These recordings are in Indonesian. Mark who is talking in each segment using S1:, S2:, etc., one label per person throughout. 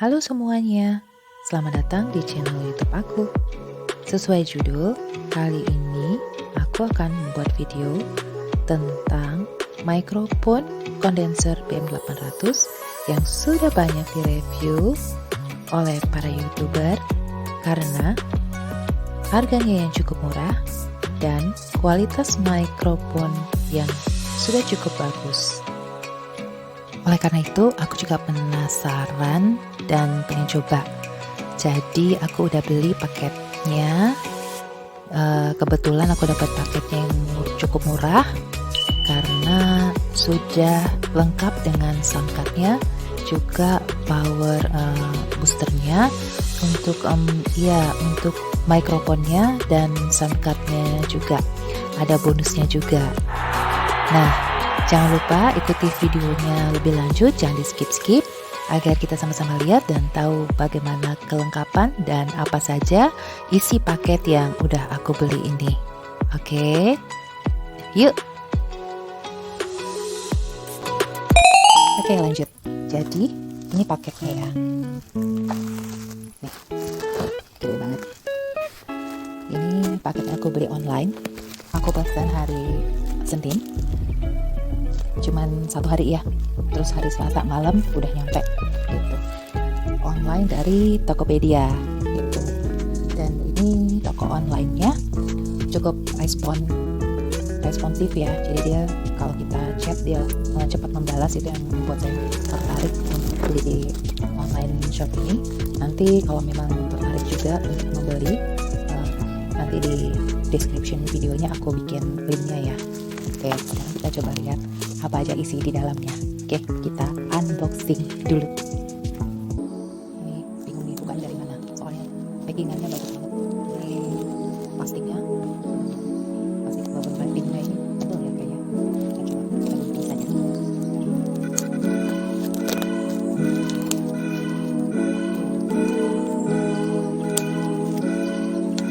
S1: Halo semuanya, selamat datang di channel YouTube aku. Sesuai judul, kali ini aku akan membuat video tentang mikrofon kondenser BM800 yang sudah banyak direview oleh para YouTuber karena harganya yang cukup murah dan kualitas mikrofon yang sudah cukup bagus. Oleh karena itu, aku juga penasaran dan pengen coba. Jadi aku udah beli paketnya. Kebetulan aku dapat paketnya yang cukup murah karena sudah lengkap dengan sound cardnya, juga power boosternya untuk untuk mikrofonnya dan sound cardnya juga ada bonusnya juga. Nah, jangan lupa ikuti videonya lebih lanjut, jangan di skip-skip agar kita sama-sama lihat dan tahu bagaimana kelengkapan dan apa saja isi paket yang udah aku beli ini. Oke, yuk. Oke, lanjut. Jadi, ini paketnya ya. Nih, gede banget. Ini paket aku beli online. Aku pesan hari Senin. Cuman 1 hari ya, terus hari Selasa malam udah nyampe gitu, online dari Tokopedia gitu. Dan ini toko online-nya cukup responsif ya, jadi dia kalau kita chat dia cepat membalas, itu yang membuat saya tertarik untuk beli di online shop ini. Nanti kalau memang tertarik juga untuk membeli, nanti di description videonya aku bikin linknya ya. Oke, sekarang kita coba lihat apa aja isi di dalamnya. Oke, kita unboxing dulu. Ini bingung nih bukan dari mana, soalnya packingannya bagus banget. Ini plastiknya plastik bubble wrappingnya ini betul ya kayaknya. Kita coba ganti saja.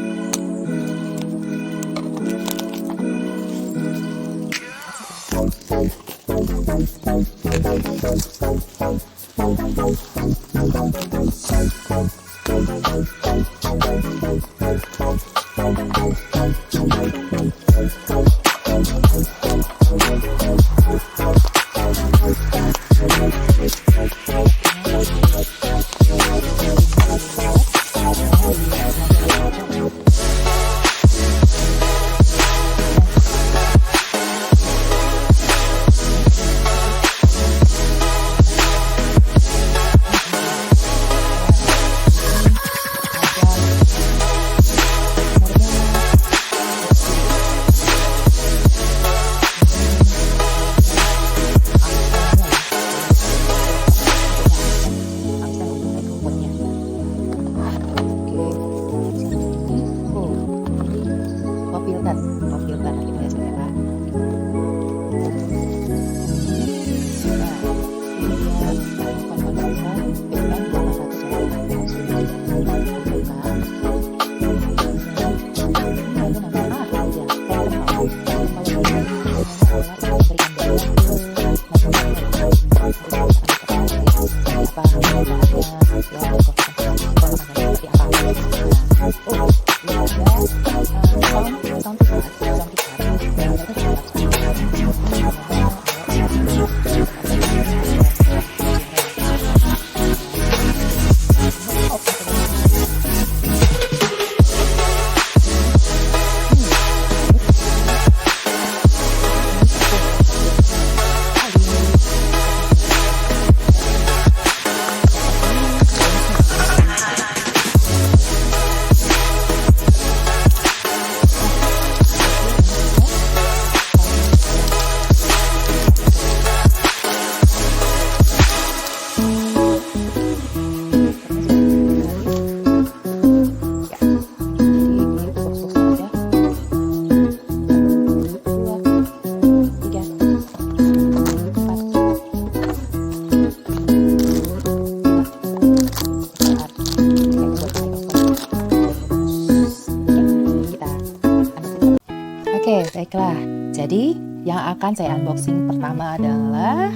S1: Oke, baiklah. Jadi, yang akan saya unboxing pertama adalah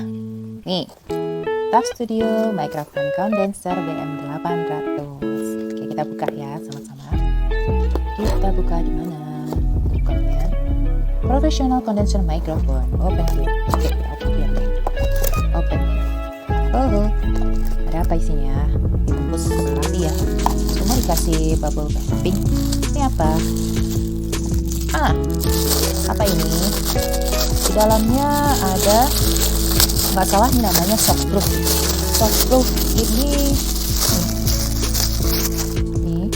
S1: nih, Touch Studio Microphone Condenser BM800. Oke, kita buka ya sama-sama. Kita buka di mana? Bukanya. Professional Condenser Microphone. Open here. Oke, open here deh. Open here. Oh, ada apa isinya? Dibungkus rapi ya. Semua dikasih bubble wrapping. Ini apa? Apa ini? Di dalamnya ada, nggak salah ini namanya shockproof. Shockproof ini nih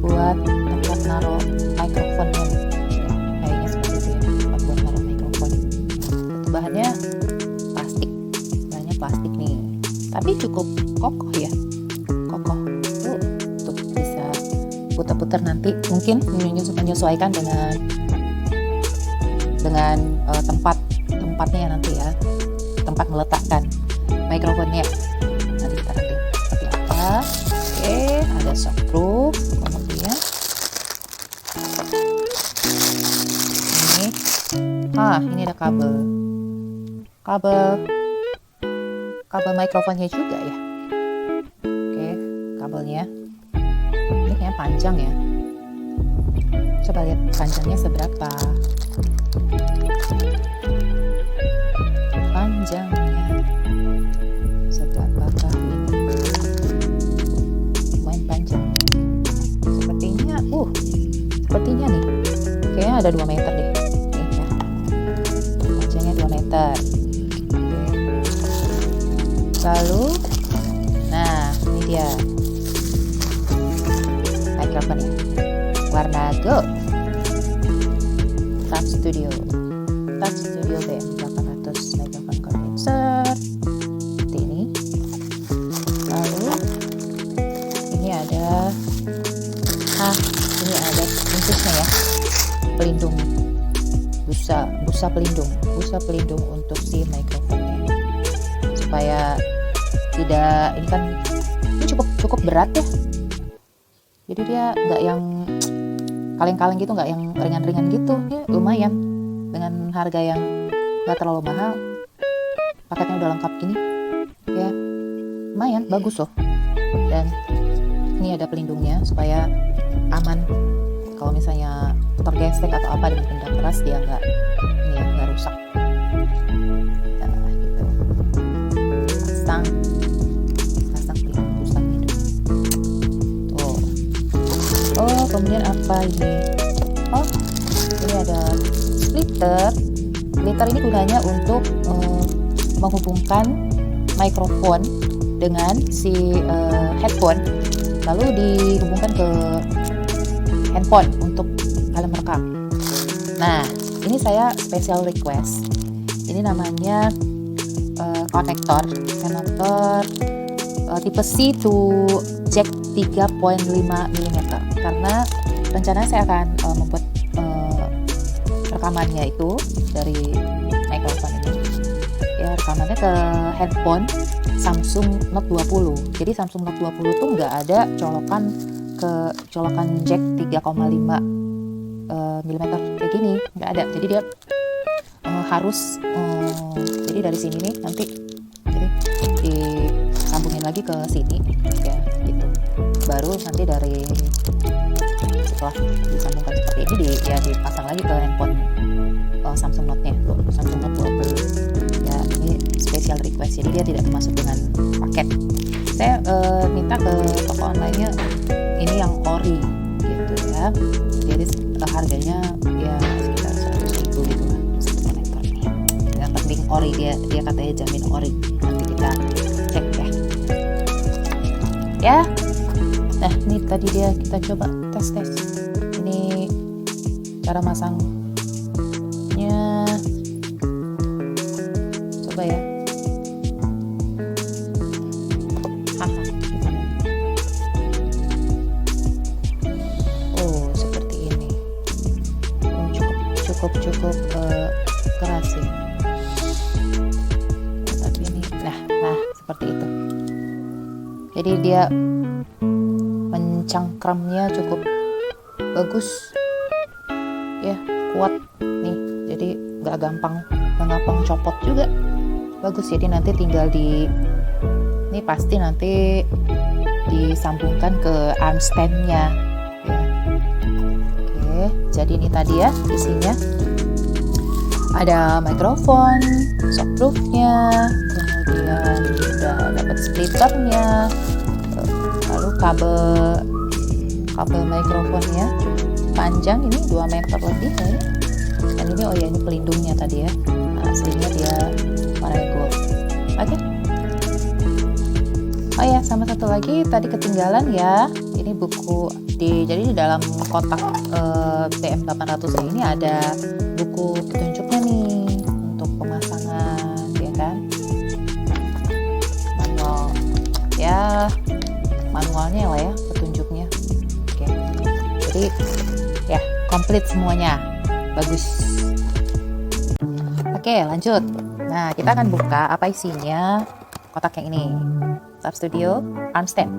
S1: buat tempat naruh mikrofonnya. Ya, kayaknya seperti itu ya, tempat buat naruh mikrofon. Bahannya plastik, nih. Tapi cukup kokoh ya, kokoh. Tuh bisa putar-putar nanti. Mungkin menyesuaikan dengan tempatnya nanti ya, tempat meletakkan mikrofonnya. Nanti kita lihat seperti apa. Oke, ada shockproof. Kemudian ini ada kabel mikrofonnya juga ya. Oke, kabelnya ini kayaknya panjang ya. Coba lihat panjangnya seberapa. Panjangnya seberapakah ini? Lumayan panjang. Sepertinya nih, kayaknya ada 2 meter deh. Nih ya, panjangnya 2 meter. Lalu, ini dia mikrofonnya, warna gold. Touch Studio BM800 microphone condenser seperti ini. Lalu ini ada bungkusnya ya, pelindung busa pelindung untuk si mikrofonnya, supaya tidak, ini kan ini cukup berat ya, jadi dia nggak yang kaleng-kaleng gitu, nggak yang ringan-ringan gitu. Ini lumayan, dengan harga yang nggak terlalu mahal, paketnya udah lengkap gini ya, lumayan bagus loh. Dan ini ada pelindungnya supaya aman kalau misalnya tergesek atau apa dengan benda keras, dia nggak rusak. Nah gitu, pasang pelindung tuh. Kemudian apa ini? Ini ada splitter. Splitter ini gunanya untuk menghubungkan mikrofon dengan si headphone, lalu dihubungkan ke handphone untuk kalian merekam. Nah, ini saya special request. Ini namanya konektor tipe C to jack 3.5 mm, karena rencananya saya akan membuat rekamannya itu dari mikrofon ini ya, rekamannya ke handphone Samsung Note 20. Jadi Samsung Note 20 tuh nggak ada colokan jack 3,5 mm kayak gini, nggak ada. Jadi dia harus jadi dari sini nih nanti, jadi disambungin lagi ke sini ya gitu. Baru nanti setelah disambungkan seperti ini dipasang lagi ke handphone Samsung Note-nya tuh, Samsung Note 20 ya. Ini special request, jadi dia tidak termasuk dengan paket. Saya minta ke toko online-nya ini yang ori gitu ya, jadi harganya ya sekitar 100.000 gitu lah satu konektor ini. Yang penting ori, dia katanya jamin ori. Nanti kita cek ya. Nah ini tadi kita coba tes ini cara masangnya, coba ya. Seperti ini. Cukup keras ya. Tapi ini nah seperti itu. Jadi dia mencangkramnya cukup bagus ya, kuat nih. Jadi nggak gampang copot juga, bagus. Jadi nanti tinggal Ini pasti nanti disambungkan ke arm stand-nya ya. Oke, jadi ini tadi ya isinya. Ada mikrofon, shockproof-nya, kemudian udah dapat splitternya, lalu kabel mikrofonnya panjang ini 2 meter lebih ya. Dan ini oh ya, ini pelindungnya tadi ya. Nah, aslinya dia warna gold. Oke. Oh ya, sama satu lagi tadi ketinggalan ya. Ini buku jadi di dalam kotak BM800 ini ada buku petunjuknya nih untuk pemasangan ya kan. Manualnya lah ya, petunjuknya. Oke. Jadi ya, komplit semuanya. Bagus. Oke, lanjut. Nah, kita akan buka apa isinya kotak yang ini. Tab Studio arm stand.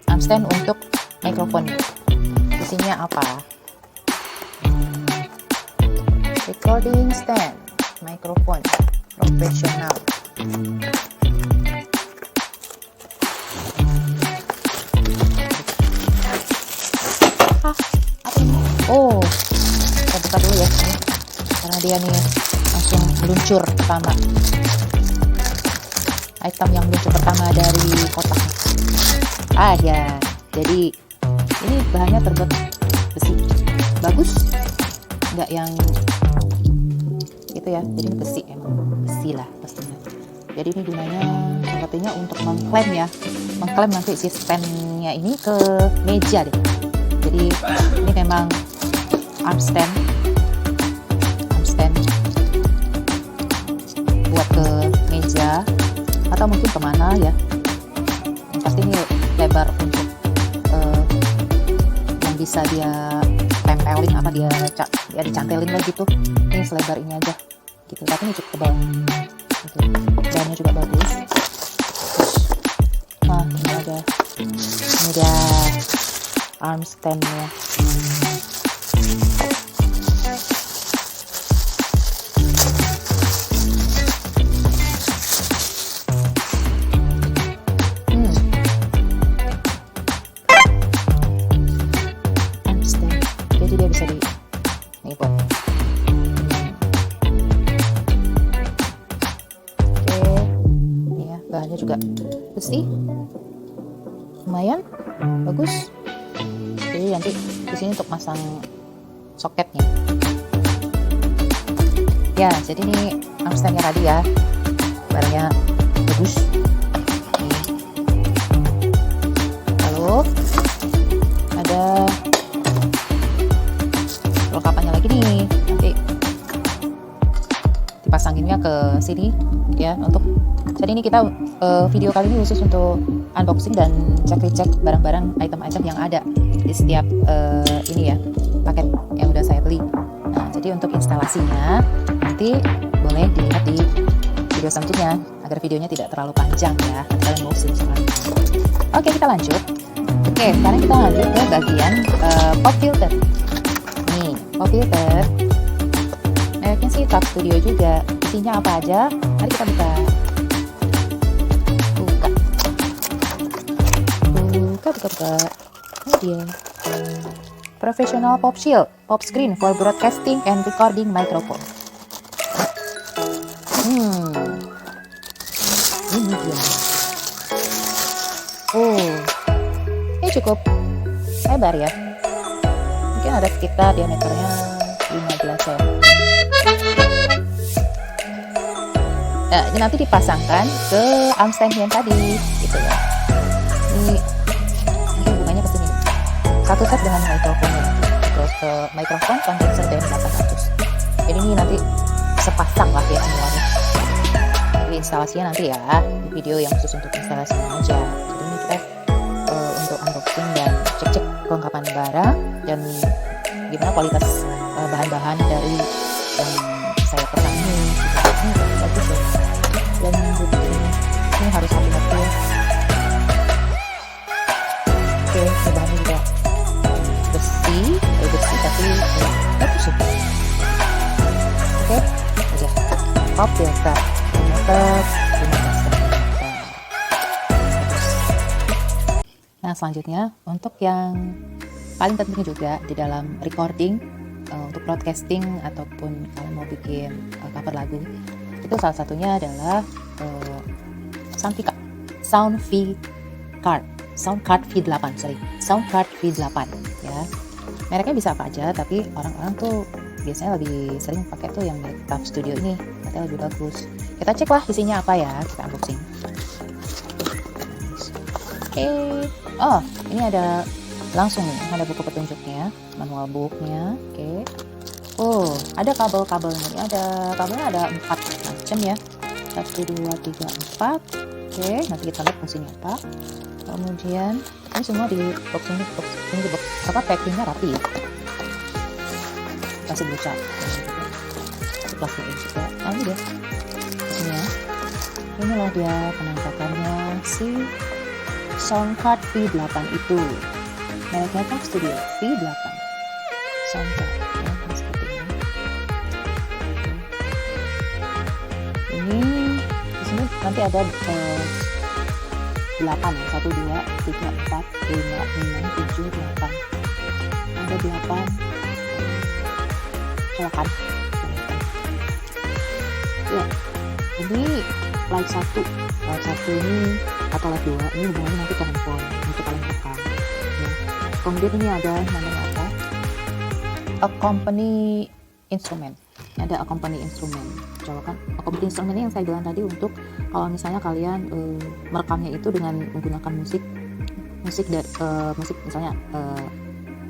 S1: Arm stand untuk mikrofon. Isinya apa? Recording stand, mikrofon profesional. Apa ini? Oh, kita buka dulu ya ini, karena dia nih langsung meluncur pertama. Item yang meluncur pertama dari kotak. Ya, jadi ini bahannya terbuat besi. Bagus, nggak yang gitu ya. Jadi ini besi, emang besi lah pastinya. Jadi ini gunanya katanya untuk mengklaim nanti si stand-nya ini ke meja deh. Jadi ini memang arm stand buat ke meja atau mungkin kemana ya. Yang pasti ini lebar untuk yang bisa dia tempelin apa dia dicantelin lah gitu. Ini selebar ini aja gitu, tapi ini cukup tebal gitu. Bahannya juga bagus. Nah, ini ada arm stand-nya. Arm stand. Jadi dia bisa nih buat. Oke. Ini ya, bahannya juga besi. Lumayan bagus. Jadi nanti di sini untuk masang soketnya. Ya, jadi ini arm stand-nya tadi ya. Barangnya bagus. Nih. Lalu ada perlengkapannya lagi nih. Nanti dipasanginnya ke sini ya untuk. Jadi ini kita video kali ini khusus untuk unboxing dan cek barang-barang item-item yang ada di setiap ini ya paket yang udah saya beli. Nah, jadi untuk instalasinya nanti boleh dilihat di video selanjutnya agar videonya tidak terlalu panjang ya. Kalian bosan soalnya. Oke, kita lanjut. Oke, sekarang kita lanjut ke bagian pop filter. Nih, pop filter. Mereknya sih Tab Studio juga. Isinya apa aja? Mari kita buka. Buka. Ini dia. Professional Pop Shield, Pop Screen for Broadcasting and Recording Microphone. Ini dia. Ini cukup lebar ya. Mungkin ada sekitar diameternya 15 cm. Nah, ini nanti dipasangkan ke arm stand yang tadi, gitu ya. Ini hubungannya ke sini. Satu set dengan mikrofonnya, terus ke mikrofon kondenser BM800. Jadi ini nanti sepasang lah ya semuanya. Jadi instalasinya nanti ya di video yang khusus untuk instalasinya aja. Jadi ini kita untuk unboxing dan cek kelengkapan barang dan gimana kualitas bahan-bahan dari yang saya pesan ini. Ini bagus ya. Dan ini harus hati-hati ya. Oke, ini bahannya juga besi tapi ya, bagus ya. Oke, aja pop filter 5 meter 15 cm. Nah, selanjutnya untuk yang paling penting juga di dalam recording, untuk broadcasting ataupun kalian mau bikin cover lagu, itu salah satunya adalah Soundcard V8 Soundcard V8 ya. Mereknya bisa apa aja, tapi orang-orang tuh biasanya lebih sering pakai tuh yang dari Tap Studio ini, katanya lebih bagus. Kita cek lah isinya apa ya, kita unboxing. Oh, ini ada langsung nih, ada buku petunjuknya, manual booknya. Oh, ada kabelnya. Ini ada kabelnya, ada 4 macam ya. 1, 2, 3, 4. Nanti kita lihat fungsinya apa. Kemudian ini semua di box ini packingnya rapi. Kasih buca. Plastik ini juga. Ini dia. Ini ya. Inilah dia penampakannya si Soundcard V8 itu. Mereknya Tap Studio V8 Soundcard ya, seperti ini. Ini di sini nanti ada 8 ya, 1, 2, 3, 4, 5, 6, 7, 8. Ada 8 colokan. Ya, ini live 1 ini atau live 2 ini hubungannya nanti ke handphone untuk kalian rekam ya. Kemudian ini ada namanya apa, accompany instrument. Ada accompany instrument, colokan accompany instrument ini yang saya bilang tadi, untuk kalau misalnya kalian merekamnya itu dengan menggunakan musik misalnya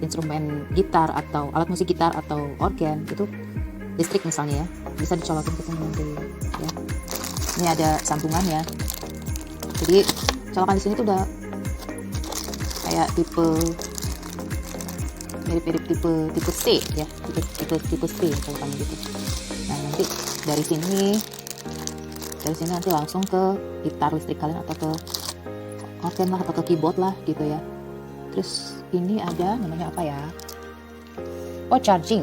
S1: instrumen gitar atau alat musik gitar atau organ, itu listrik misalnya ya, bisa dicolokin ke sini nanti ya. Ini ada sambungannya, jadi colokan di sini tuh udah kayak mirip-mirip tipe C ya, tipe C colokannya gitu. Nah, nanti dari sini nanti langsung ke gitar listrik kalian atau ke organ lah, atau ke keyboard lah gitu ya. Terus ini ada namanya apa ya, charging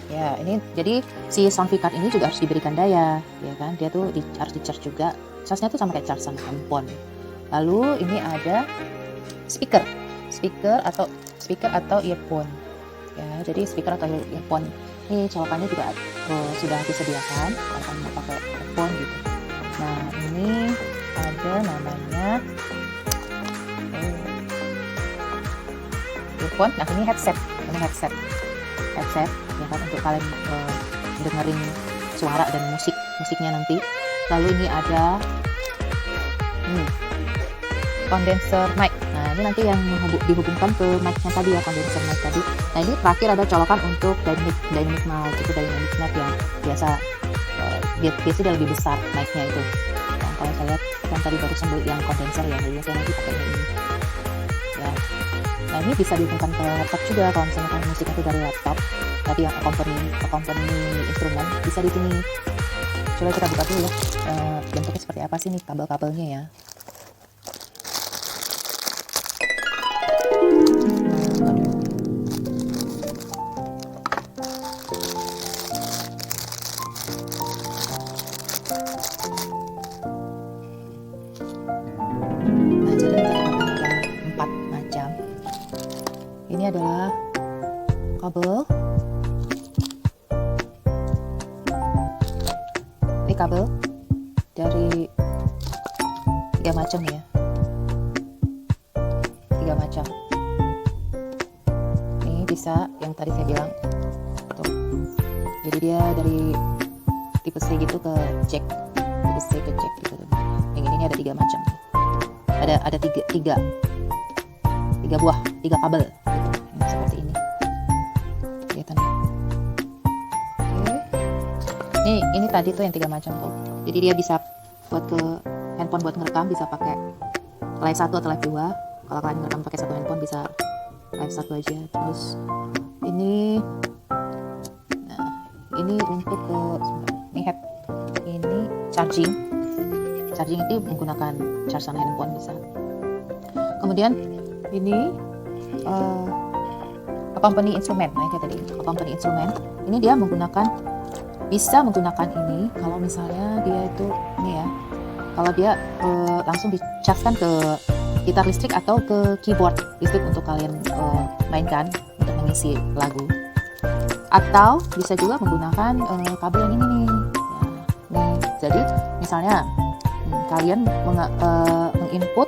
S1: ya. Ini jadi si sound card ini juga harus diberikan daya ya kan, dia tuh harus di charge juga. Charge-nya tuh sama kayak charge sama handphone. Lalu ini ada speaker atau earphone ya. Jadi speaker atau earphone ini colokannya juga sudah disediakan kalau kamu mau pakai earphone gitu. Nah, ini ada namanya earphone. Nah, ini headset ya kan, untuk kalian dengerin suara dan musiknya nanti. Lalu ini ada condenser mic. Nah, ini nanti yang dihubungkan ke mic-nya tadi ya, condenser mic tadi. Nah, ini terakhir ada colokan untuk dynamic mic, itu dynamic mic yang biasanya dia lebih besar mic-nya itu. Nah, kalau saya lihat yang tadi baru sembunyi yang condenser ya, jadi saya nanti pakainya ini ya. Nah, ini bisa dihubungkan ke laptop juga kalau misalnya kalian musiknya itu dari laptop. Tadi yang accompany instrumen bisa di sini. Coba kita buka dulu ya, bentuknya seperti apa sih nih kabel-kabelnya ya. Nah, jadi ada 4 macam. Ini adalah kabel. Ini kabel dari 3 macam ya. 3 macam. Ini bisa yang tadi saya bilang tuh. Jadi dia dari tipe C gitu ke jack, gitu. Yang ini ada 3 macam. Ada 3 buah, 3 kabel gitu. Yang seperti ini. Kelihatan. Oke. Ini tadi tuh yang 3 macam tuh. Jadi dia bisa buat ke handphone buat ngerekam, bisa pakai live 1 atau live 2. Kalau kalian ngerekam pakai satu handphone bisa live 1 aja. Terus ini untuk ini charging itu menggunakan charge sama handphone bisa. Kemudian ini accompany instrument. Nah, itu tadi accompany instrument. Ini dia bisa menggunakan ini kalau misalnya dia itu ini ya. Kalau dia langsung di-charge kan ke gitar listrik atau ke keyboard listrik untuk kalian mainkan untuk mengisi lagu, atau bisa juga menggunakan kabel yang ini nih. Nih, jadi misalnya kalian menginput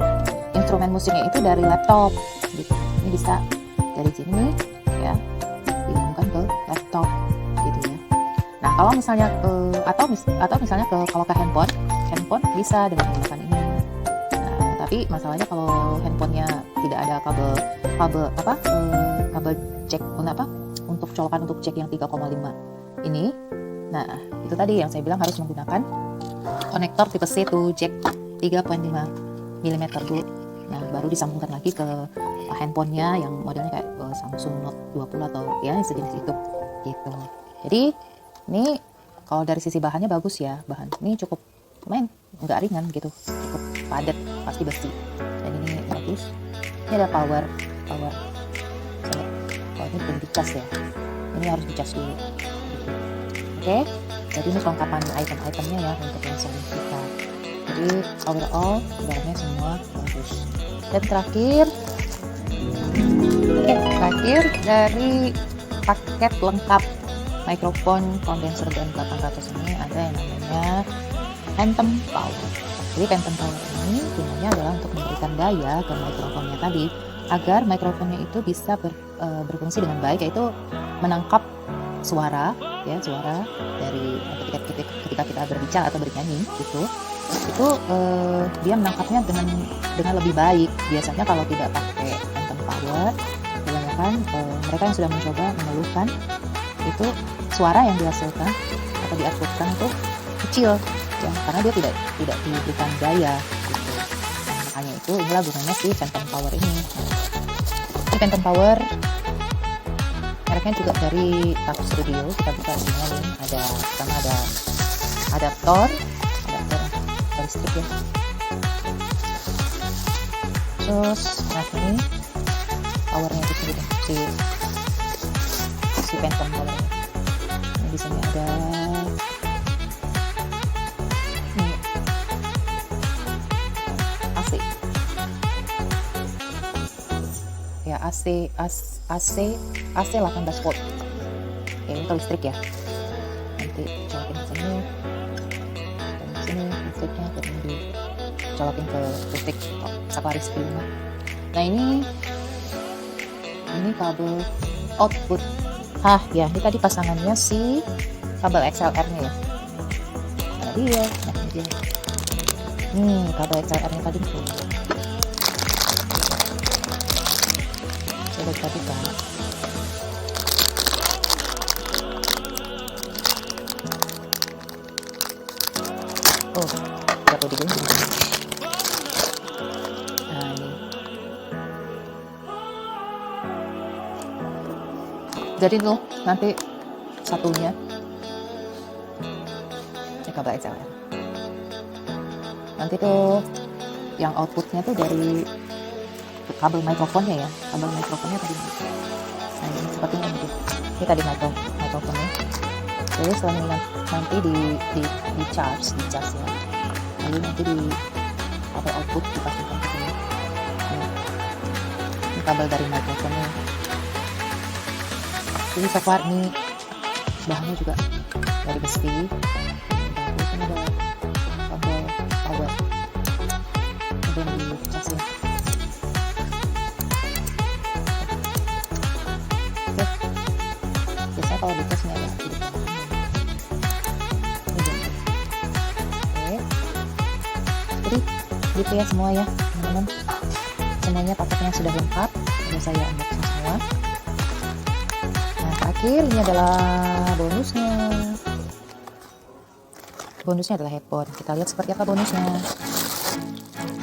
S1: instrumen musiknya itu dari laptop gitu. Ini bisa dari sini ya, dihubungkan ke laptop gitu ya. Nah, kalau misalnya atau misalnya kalau ke handphone bisa dengan menggunakan ini. Nah, tapi masalahnya kalau handphonenya tidak ada kabel jack untuk colokan untuk jack yang 3,5 ini. Nah, itu tadi yang saya bilang harus menggunakan konektor tipe C to jack 3.5 mm Bu. Nah, baru disambungkan lagi ke handphonenya yang modelnya kayak Samsung Note 20 atau ya sejenis itu gitu. Jadi ini kalau dari sisi bahannya bagus ya, bahan ini cukup lumayan, nggak ringan gitu, cukup padat, pasti besi. Dan ini bagus. Ini ada power. Kalau ini belum dicas ya, ini harus dicas dulu gitu. Oke, jadi ini kelengkapan item-itemnya ya untuk lensa kita. Jadi overall barangnya semua bagus. Dan terakhir dari paket lengkap mikrofon kondenser band 800 ini ada yang namanya phantom power. Jadi phantom power ini gunanya adalah untuk memberikan daya ke mikrofonnya tadi agar mikrofonnya itu bisa berfungsi dengan baik, yaitu menangkap suara dari ketika kita berbicara atau bernyanyi gitu. Itu dia menangkapnya dengan lebih baik. Biasanya kalau tidak pakai phantom power, kebanyakan mereka yang sudah mencoba mengeluhkan itu suara yang dihasilkan atau diuploadkan itu kecil ya, karena dia tidak diberikan daya gitu. Nah, makanya itu inilah gunanya si phantom power ini. Ini phantom power mereknya juga dari TAF Studio. Kita buka sini nih, ada adaptor listrik ya. Terus nah ini powernya itu sendiri si phantom power ini. Di sini ada ini AC 18 volt ya, ini ke listrik ya. Nanti colokin ke sini dan di sini listriknya, dan dicolokin ke listrik Solaris P5. Nah, ini kabel output. Ya, ini tadi pasangannya si kabel XLR nya ya. Nah, ini dia. Nih, kabel XLR nya tadi tuh. Coba kita buka. Jatuh di gunting. Nah, ini. Jadi tuh nanti satunya ini kabel XLR. Nanti tuh yang outputnya tuh dari kabel mikrofonnya ya, kabel mikrofonnya tadi. Nah, ini seperti ini tuh. Ini tadi mikrofonnya. Jadi setelah ini nanti di charge ya. Lalu nanti di kabel output dipasangkan ke sini. Ini kabel dari mikrofonnya. Jadi so far ini bahannya juga dari besi. Bagus, ini ada kabel power. Kemudian dicas ya. Oke. Biasanya kalau dicas ini ada hidup. Oke. Jadi gitu ya semua ya teman-teman. Semuanya paketnya sudah lengkap. Sudah saya unboxing semua. Terakhir ini adalah bonusnya adalah headphone. Kita lihat seperti apa bonusnya.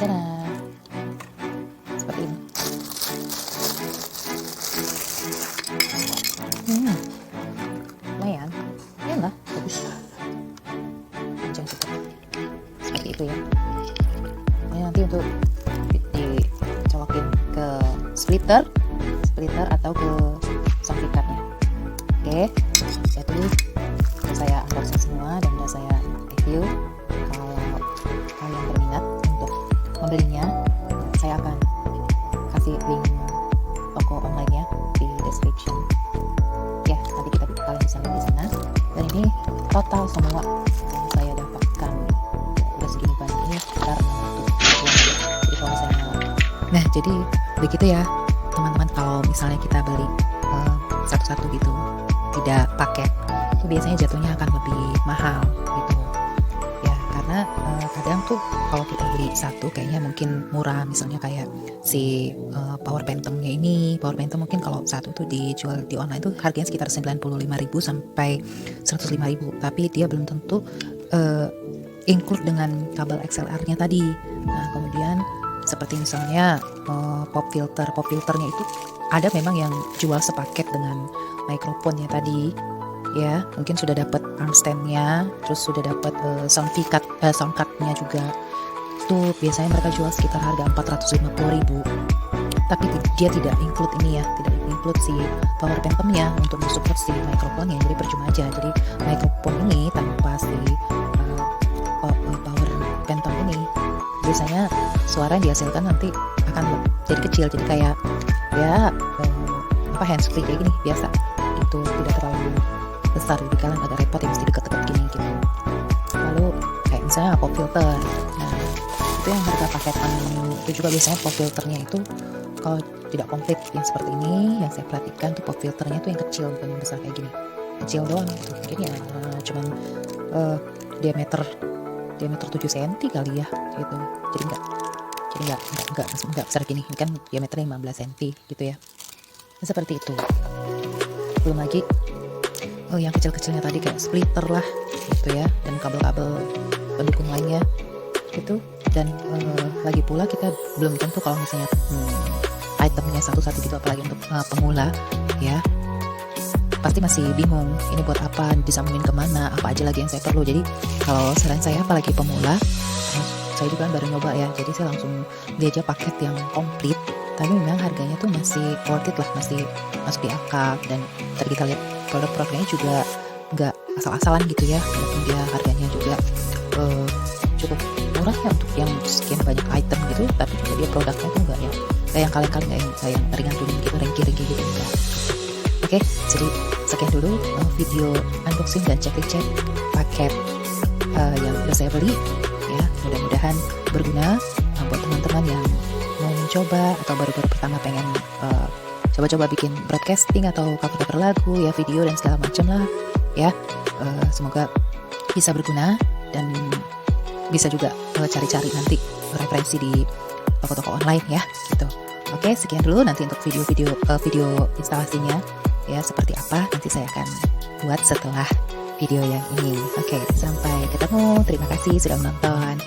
S1: Tada, seperti ini. Lumayan lah, bagus. Panjang juga seperti itu ya. Ini nanti untuk dicolokin ke splitter atau ke soundcardnya. Oke, jadi saya unboxing semua dan sudah saya review. Kalau kalian berminat untuk membelinya, saya akan kasih link toko online-nya di description ya, nanti kalian bisa lihat di sana. Dan ini total semua yang saya dapatkan udah segini banyaknya sekitar 600 ribuan. Jadi kalau misalnya, nah jadi begitu ya teman-teman, kalau misalnya kita beli satu-satu gitu, tidak paket, itu biasanya jatuhnya akan lebih mahal gitu ya, karena kadang tuh kalau kita beli satu kayaknya mungkin murah, misalnya kayak si power phantomnya ini, power phantom mungkin kalau satu tuh dijual di online tuh harganya sekitar 95.000 sampai 105.000, tapi dia belum tentu include dengan kabel XLR-nya tadi. Nah kemudian seperti misalnya pop filternya itu ada memang yang jual sepaket dengan microphone-nya tadi ya, mungkin sudah dapat arm stand-nya, terus sudah dapat sound card-nya juga. Itu biasanya mereka jual sekitar harga 450.000, tapi dia tidak include ini ya, tidak include si power phantom-nya untuk mensupport si microphone-nya, jadi percuma aja. Jadi microphone ini tanpa si power phantom ini, biasanya suara yang dihasilkan nanti akan jadi kecil, jadi kayak ya handsfree kayak gini biasa itu, tidak terlalu besar, jadi kalian agak repot yang mesti deket-deket gini gitu. Lalu kayak misalnya pop filter, nah itu yang harga paketan itu juga biasanya pop filternya itu kalau tidak komplit yang seperti ini, yang saya perhatikan tuh pop filternya tuh yang kecil, bukan yang besar kayak gini, kecil doang gitu, mungkin ya cuman diameter 7 cm kali ya gitu, jadi enggak besar gini, ini kan diameternya 15 cm gitu ya. Nah, seperti itu. Belum lagi yang kecil-kecilnya tadi kayak splitter lah gitu ya, dan kabel-kabel pendukung lainnya gitu. Dan lagi pula kita belum tentu kalau misalnya itemnya satu-satu gitu, apalagi untuk pemula ya, pasti masih bingung ini buat apa, disambungin kemana, apa aja lagi yang saya perlu. Jadi kalau saran saya apalagi pemula, saya juga kan baru nyoba ya, jadi saya langsung beli aja paket yang komplit, tapi memang harganya tuh masih worth it lah, masih masuk di akal. Dan tadi kita lihat produk-produknya juga nggak asal-asalan gitu ya, walaupun dia harganya juga cukup murah ya untuk yang sekian banyak item gitu, tapi juga dia produknya tuh nggak yang kalian nggak yang ringan-ringan gitu, ringkih-ringkih gitu enggak. Oke, jadi sekian dulu video unboxing dan cek-cek paket yang udah saya beli ya, mudah-mudahan berguna buat teman-teman yang mau mencoba atau baru-baru pertama pengen coba-coba bikin broadcasting atau cover-cover lagu ya, video dan segala macam lah ya. Semoga bisa berguna dan bisa juga cari-cari nanti referensi di toko-toko online ya gitu. Oke, sekian dulu. Nanti untuk video instalasinya ya seperti apa nanti saya akan buat setelah video yang ini. Oke, sampai ketemu. Terima kasih sudah menonton.